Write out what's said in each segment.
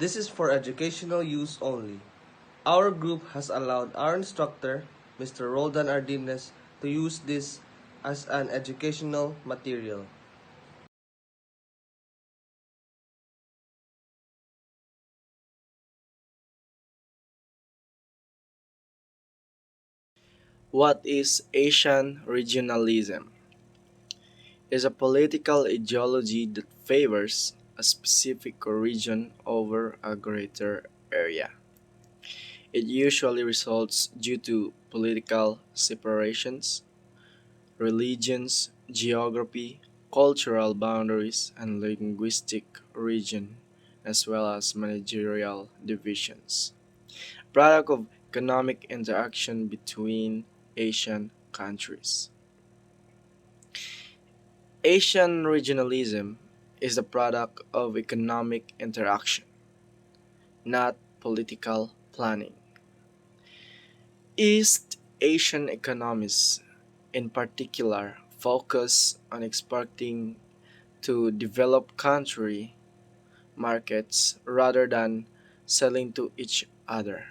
This is for educational use only. Our group has allowed our instructor, Mr. Roldan Ardines, to use this as an educational material. What is Asian regionalism? Is a political ideology that favors a specific region over a greater area. It usually results due to political separations, religions, geography, cultural boundaries, and linguistic region, as well as managerial divisions. Product of economic interaction between Asian countries. Asian regionalism is the product of economic interaction, not political planning. East Asian economies, in particular, focus on exporting to developed country markets rather than selling to each other.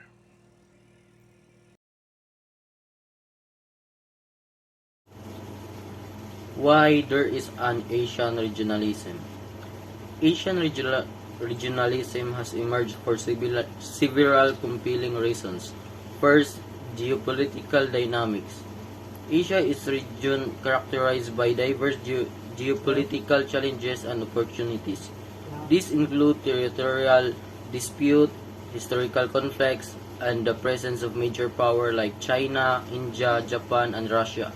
Why there is an Asian regionalism? Regionalism has emerged for several compelling reasons. First, geopolitical dynamics. Asia is a region characterized by diverse geopolitical challenges and opportunities. These include territorial dispute, historical conflicts, and the presence of major power like China, India, Japan, and Russia.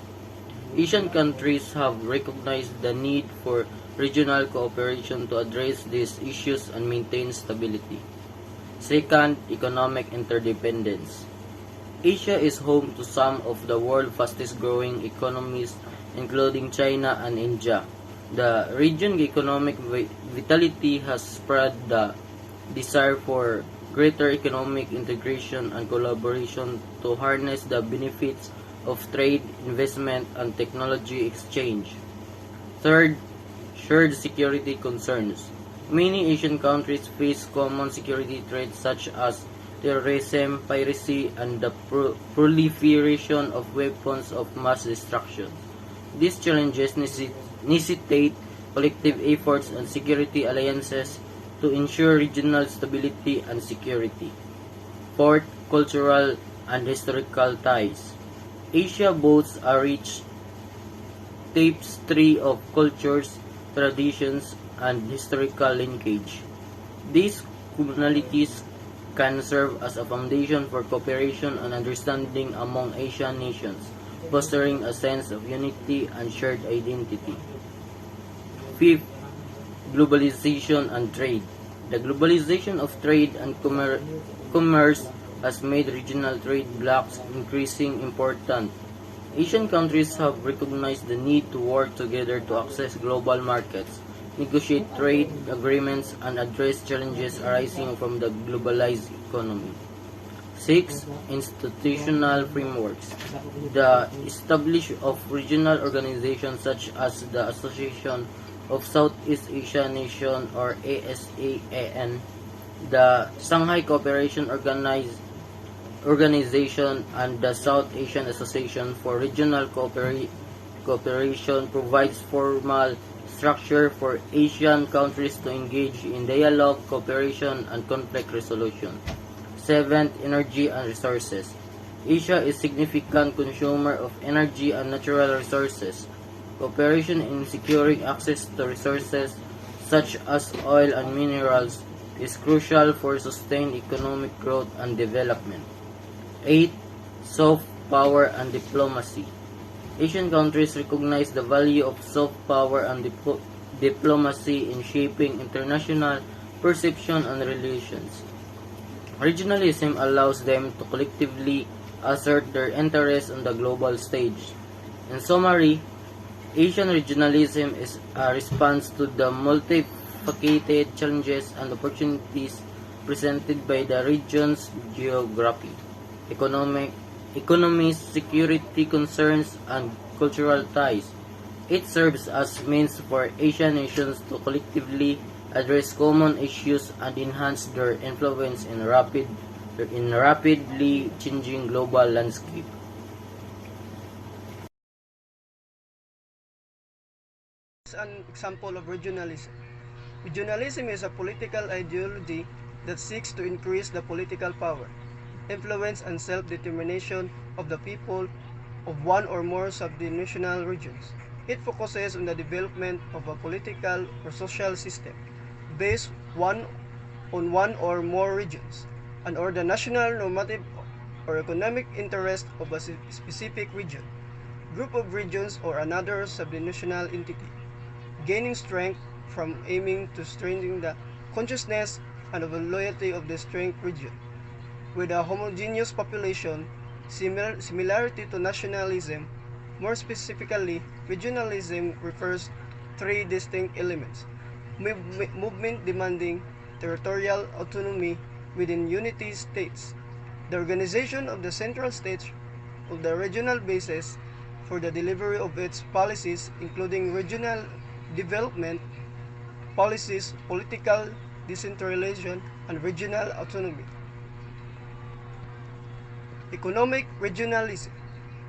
Asian countries have recognized the need for regional cooperation to address these issues and maintain stability. Second, economic interdependence. Asia is home to some of the world's fastest growing economies, including China and India. The region's economic vitality has spread the desire for greater economic integration and collaboration to harness the benefits of trade, investment, and technology exchange. Third, shared security concerns. Many Asian countries face common security threats such as terrorism, piracy, and the proliferation of weapons of mass destruction. These challenges necessitate collective efforts and security alliances to ensure regional stability and security. Fourth, cultural and historical ties. Asia boasts a rich tapestry of cultures, traditions, and historical linkage. These commonalities can serve as a foundation for cooperation and understanding among Asian nations, fostering a sense of unity and shared identity. Fifth, globalization and trade. The globalization of trade and commerce has made regional trade blocs increasingly important. Asian countries have recognized the need to work together to access global markets, negotiate trade agreements, and address challenges arising from the globalized economy. 6. Institutional frameworks. The establishment of regional organizations such as the Association of Southeast Asian Nations or ASEAN, the Shanghai Cooperation Organization, and the South Asian Association for Regional Cooperation provides formal structure for Asian countries to engage in dialogue, cooperation, and conflict resolution. Seventh, energy and resources. Asia is a significant consumer of energy and natural resources. Cooperation in securing access to resources such as oil and minerals is crucial for sustained economic growth and development. 8. Soft power and diplomacy. Asian countries recognize the value of soft power and diplomacy in shaping international perception and relations. Regionalism allows them to collectively assert their interests on the global stage. In summary, Asian regionalism is a response to the multifaceted challenges and opportunities presented by the region's geography, economies, security concerns, and cultural ties. It serves as means for Asian nations to collectively address common issues, and enhance their influence in rapidly changing global landscape. Is an example of regionalism. Regionalism is a political ideology that seeks to increase the political power, influence, and self-determination of the people of one or more subnational regions. It focuses on the development of a political or social system based on one or more regions, and or the national normative or economic interest of a specific region, group of regions, or another subnational entity, gaining strength from aiming to strengthen the consciousness and of the loyalty of the strength region. With a homogeneous population, similarity to nationalism, more specifically, regionalism refers three distinct elements: movement demanding territorial autonomy within unity states, the organization of the central states of the regional bases for the delivery of its policies, including regional development policies, political decentralization, and regional autonomy. Economic regionalism,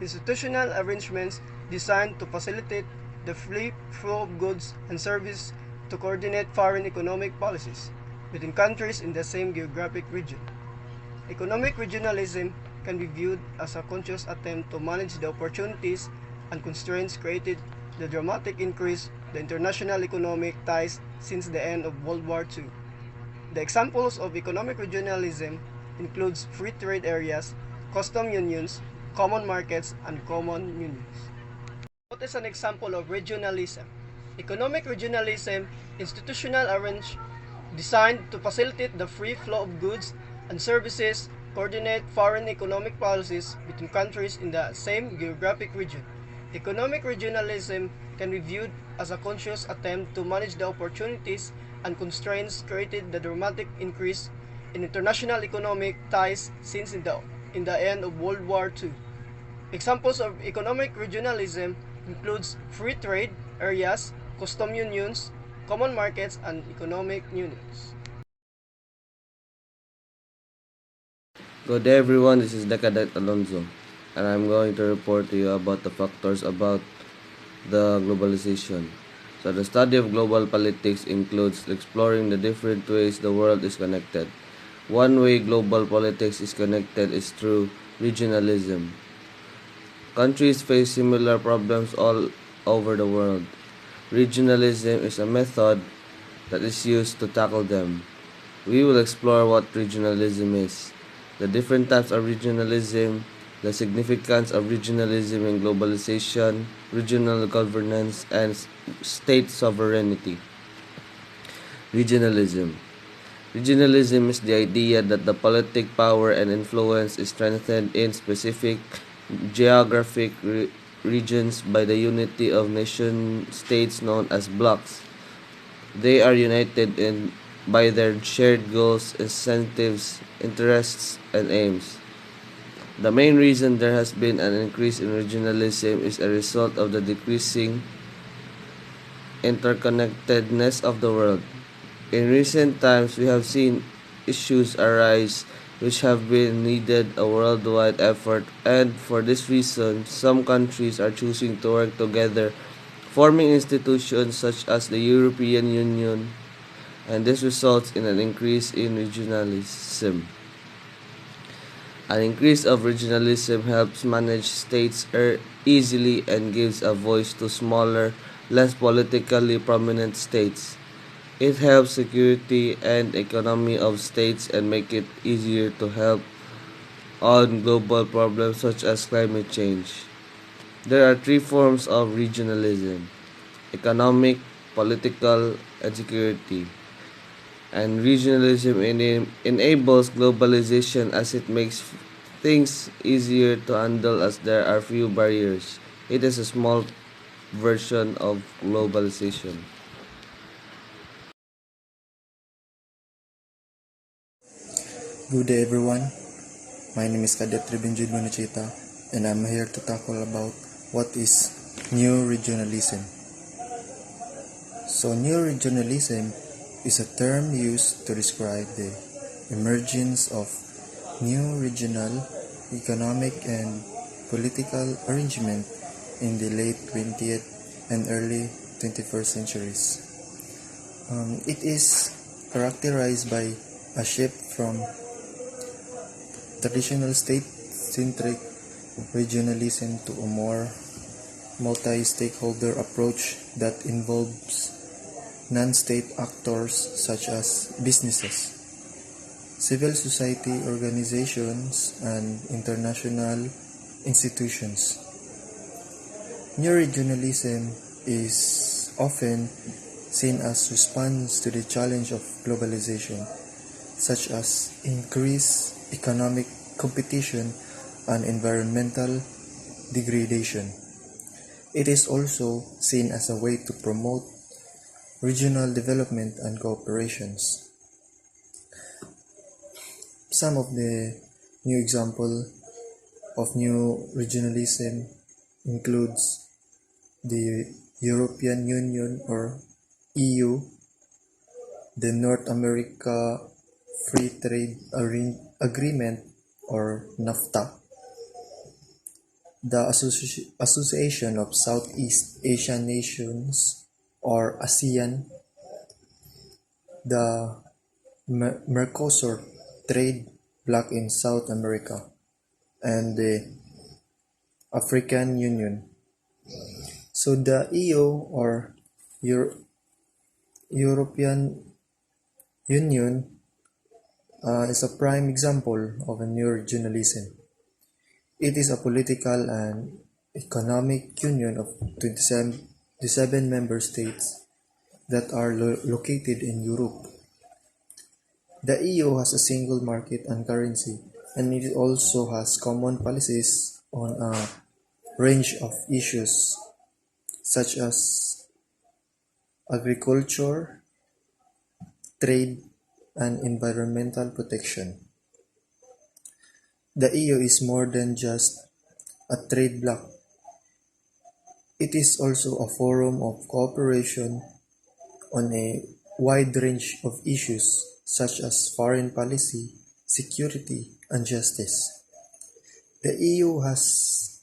institutional arrangements designed to facilitate the free flow of goods and services to coordinate foreign economic policies within countries in the same geographic region. Economic regionalism can be viewed as a conscious attempt to manage the opportunities and constraints created the dramatic increase the international economic ties since the end of World War II. The examples of economic regionalism includes free trade areas, custom unions, common markets, and common unions. What is an example of regionalism? Economic regionalism, institutional arrange designed to facilitate the free flow of goods and services, coordinate foreign economic policies between countries in the same geographic region. Economic regionalism can be viewed as a conscious attempt to manage the opportunities and constraints created the dramatic increase in international economic ties since in the end of World War II. Examples of economic regionalism includes free trade areas, custom unions, common markets, and economic unions. Good day everyone, this is Decadet Alonzo, and I'm going to report to you about the factors about the globalization. So the study of global politics includes exploring the different ways the world is connected. One way global politics is connected is through regionalism. Countries face similar problems all over the world. Regionalism is a method that is used to tackle them. We will explore what regionalism is, the different types of regionalism, the significance of regionalism in globalization, regional governance, and state sovereignty. Regionalism. Regionalism is the idea that the politic power and influence is strengthened in specific geographic regions by the unity of nation states known as blocs. They are united by their shared goals, incentives, interests, and aims. The main reason there has been an increase in regionalism is a result of the decreasing interconnectedness of the world. In recent times, we have seen issues arise which have been needed a worldwide effort, and for this reason, some countries are choosing to work together, forming institutions such as the European Union, and this results in an increase in regionalism. An increase of regionalism helps manage states easily and gives a voice to smaller, less politically prominent states. It helps security and economy of states and make it easier to help on global problems such as climate change. There are three forms of regionalism: economic, political, and security. And regionalism enables globalization as it makes things easier to handle as there are few barriers. It is a small version of globalization. Good day everyone, my name is Cadet Rebenjud Manachita and I'm here to tackle about what is new regionalism. So new regionalism is a term used to describe the emergence of new regional economic and political arrangement in the late 20th and early 21st centuries. It is characterized by a shift from traditional state-centric regionalism to a more multi-stakeholder approach that involves non-state actors such as businesses, civil society organizations, and international institutions. New regionalism is often seen as response to the challenge of globalization, such as increased economic competition and environmental degradation. It is also seen as a way to promote regional development and cooperations. Some of the new example of new regionalism includes the European Union or EU, the North America Free Trade Agreement or NAFTA, the Association of Southeast Asian Nations or ASEAN, the Mercosur trade bloc in South America, and the African Union. So the EU or European Union is a prime example of a new regionalism. It is a political and economic union of 27 member states that are located in Europe. The EU has a single market and currency, and it also has common policies on a range of issues such as agriculture, trade, and environmental protection. The EU is more than just a trade bloc. It is also a forum of cooperation on a wide range of issues such as foreign policy, security, and justice. The EU has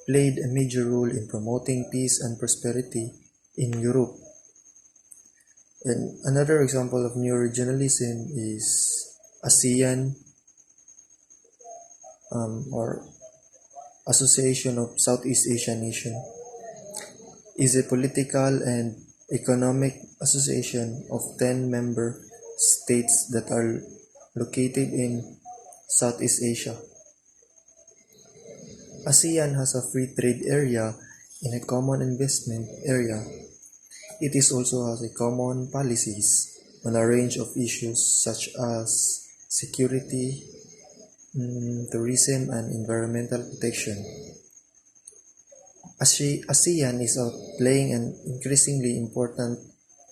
played a major role in promoting peace and prosperity in Europe. And another example of new regionalism is ASEAN or Association of Southeast Asian Nations is a political and economic association of 10 member states that are located in Southeast Asia. ASEAN has a free trade area and a common investment area. It is also has a common policies on a range of issues such as security, tourism, and environmental protection. ASEAN is playing an increasingly important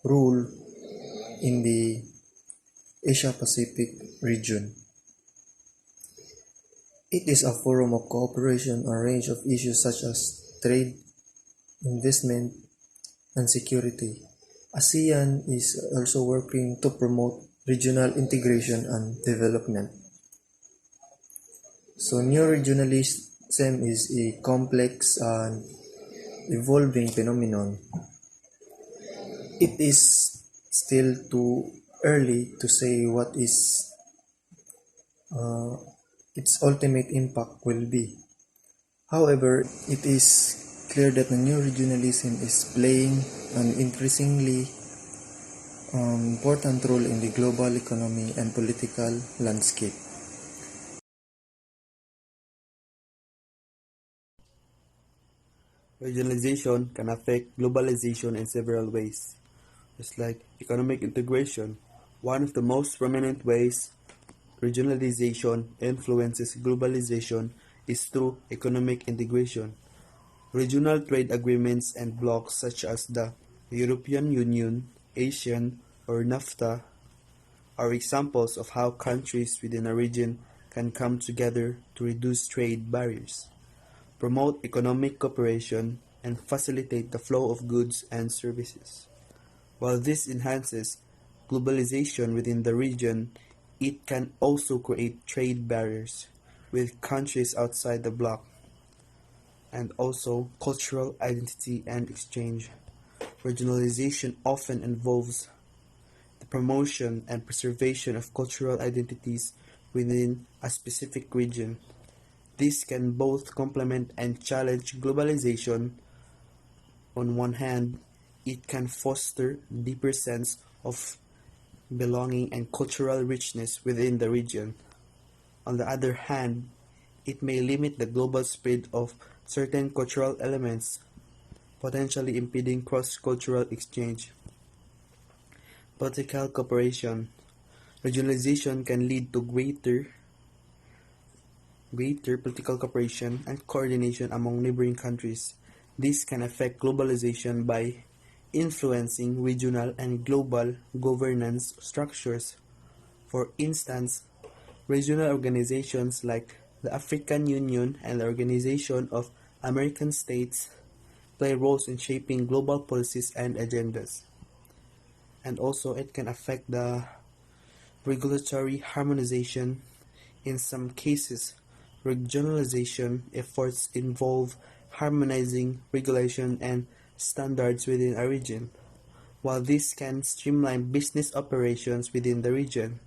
role in the Asia-Pacific region. It is a forum of cooperation on a range of issues such as trade, investment, and security. ASEAN is also working to promote regional integration and development. So new regionalism is a complex and evolving phenomenon. It is still too early to say what is its ultimate impact will be. However, it is clear that the new regionalism is playing an increasingly important role in the global economy and political landscape. Regionalization can affect globalization in several ways, just like economic integration. One of the most prominent ways regionalization influences globalization is through economic integration. Regional trade agreements and blocs such as the European Union, ASEAN, or NAFTA are examples of how countries within a region can come together to reduce trade barriers, promote economic cooperation, and facilitate the flow of goods and services. While this enhances globalization within the region, it can also create trade barriers with countries outside the bloc, and also cultural identity and exchange. Regionalization often involves the promotion and preservation of cultural identities within a specific region. This can both complement and challenge globalization. On one hand, it can foster a deeper sense of belonging and cultural richness within the region. On the other hand, it may limit the global spread of certain cultural elements, potentially impeding cross-cultural exchange. Political cooperation. Regionalization can lead to greater political cooperation and coordination among neighboring countries. This can affect globalization by influencing regional and global governance structures. For instance, regional organizations like the African Union and the Organization of American States play roles in shaping global policies and agendas. And also, it can affect the regulatory harmonization. In some cases, regionalization efforts involve harmonizing regulation and standards within a region. While this can streamline business operations within the region,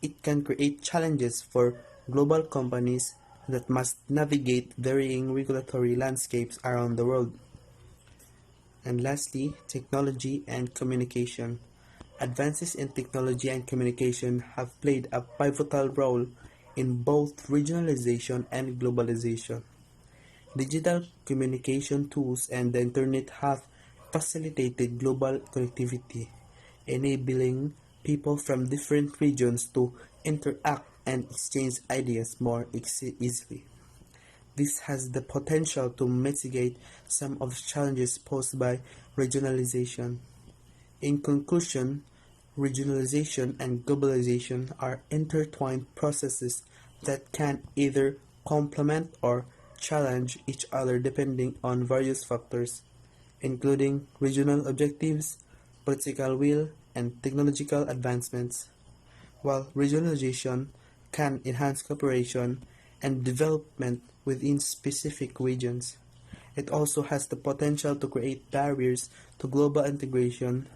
it can create challenges for global companies that must navigate varying regulatory landscapes around the world. And lastly, technology and communication. Advances in technology and communication have played a pivotal role in both regionalization and globalization. Digital communication tools and the internet have facilitated global connectivity, enabling people from different regions to interact and exchange ideas more easily. This has the potential to mitigate some of the challenges posed by regionalization. In conclusion, regionalization and globalization are intertwined processes that can either complement or challenge each other depending on various factors, including regional objectives, political will, and technological advancements. While regionalization can enhance cooperation and development within specific regions, it also has the potential to create barriers to global integration.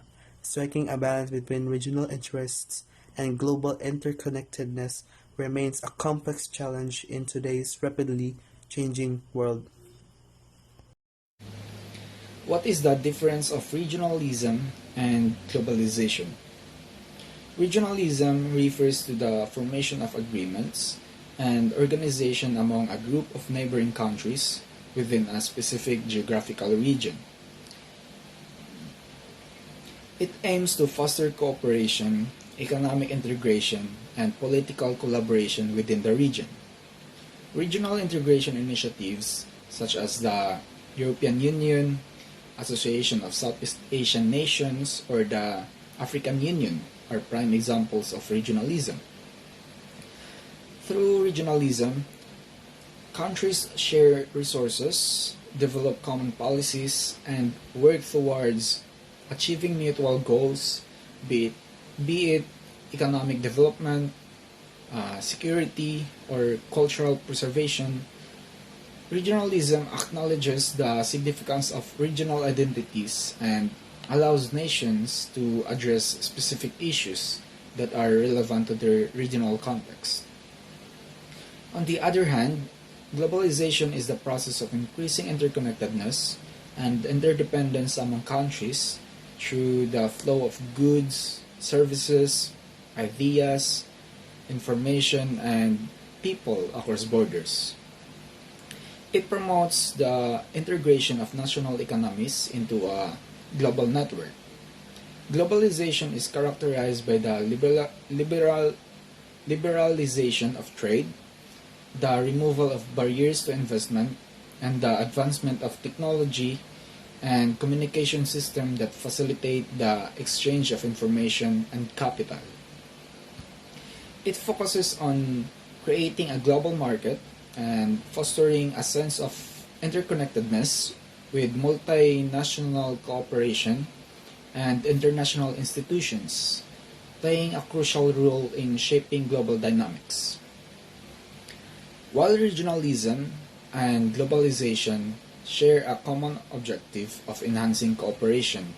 Striking a balance between regional interests and global interconnectedness remains a complex challenge in today's rapidly changing world. What is the difference of regionalism and globalization? Regionalism refers to the formation of agreements and organization among a group of neighboring countries within a specific geographical region. It aims to foster cooperation, economic integration, and political collaboration within the region. Regional integration initiatives such as the European Union, Association of Southeast Asian Nations, or the African Union are prime examples of regionalism. Through regionalism, countries share resources, develop common policies, and work towards achieving mutual goals, be it economic development, security, or cultural preservation. Regionalism acknowledges the significance of regional identities and allows nations to address specific issues that are relevant to their regional context. On the other hand, globalization is the process of increasing interconnectedness and interdependence among countries through the flow of goods, services, ideas, information, and people across borders. It promotes the integration of national economies into a global network. Globalization is characterized by the liberalization of trade, the removal of barriers to investment, and the advancement of technology and communication systems that facilitate the exchange of information and capital. It focuses on creating a global market and fostering a sense of interconnectedness with multinational cooperation and international institutions playing a crucial role in shaping global dynamics. While regionalism and globalization share a common objective of enhancing cooperation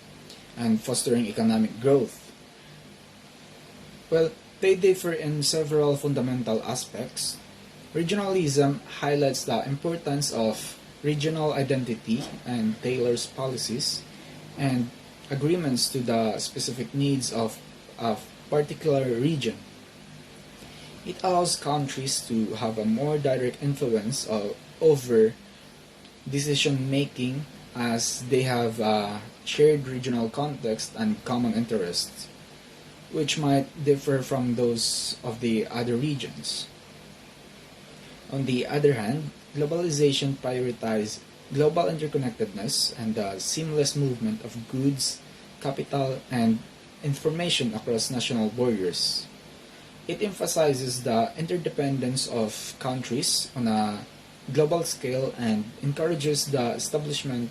and fostering economic growth, well, they differ in several fundamental aspects. Regionalism highlights the importance of regional identity and tailors policies and agreements to the specific needs of a particular region. It allows countries to have a more direct influence over decision making as they have a shared regional context and common interests, which might differ from those of the other regions. On the other hand, globalization prioritizes global interconnectedness and the seamless movement of goods, capital, and information across national borders. It emphasizes the interdependence of countries on a global scale and encourages the establishment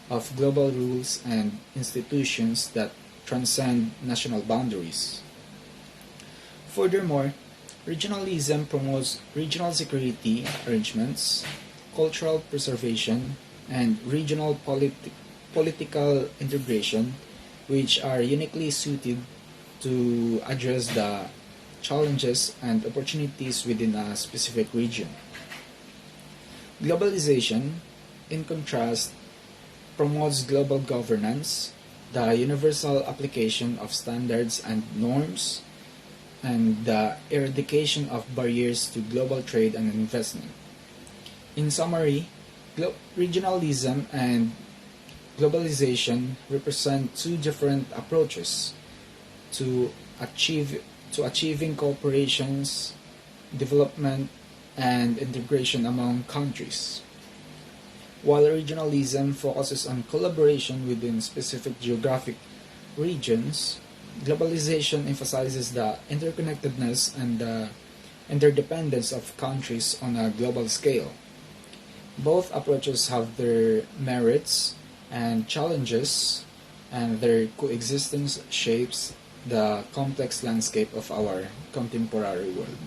of global rules and institutions that transcend national boundaries. Furthermore, regionalism promotes regional security arrangements, cultural preservation, and regional political integration, which are uniquely suited to address the challenges and opportunities within a specific region. Globalization, in contrast, promotes global governance, the universal application of standards and norms, and the eradication of barriers to global trade and investment. In summary, regionalism and globalization represent two different approaches to achieving cooperations, development, and integration among countries. While regionalism focuses on collaboration within specific geographic regions, globalization emphasizes the interconnectedness and the interdependence of countries on a global scale. Both approaches have their merits and challenges, and their coexistence shapes the complex landscape of our contemporary world.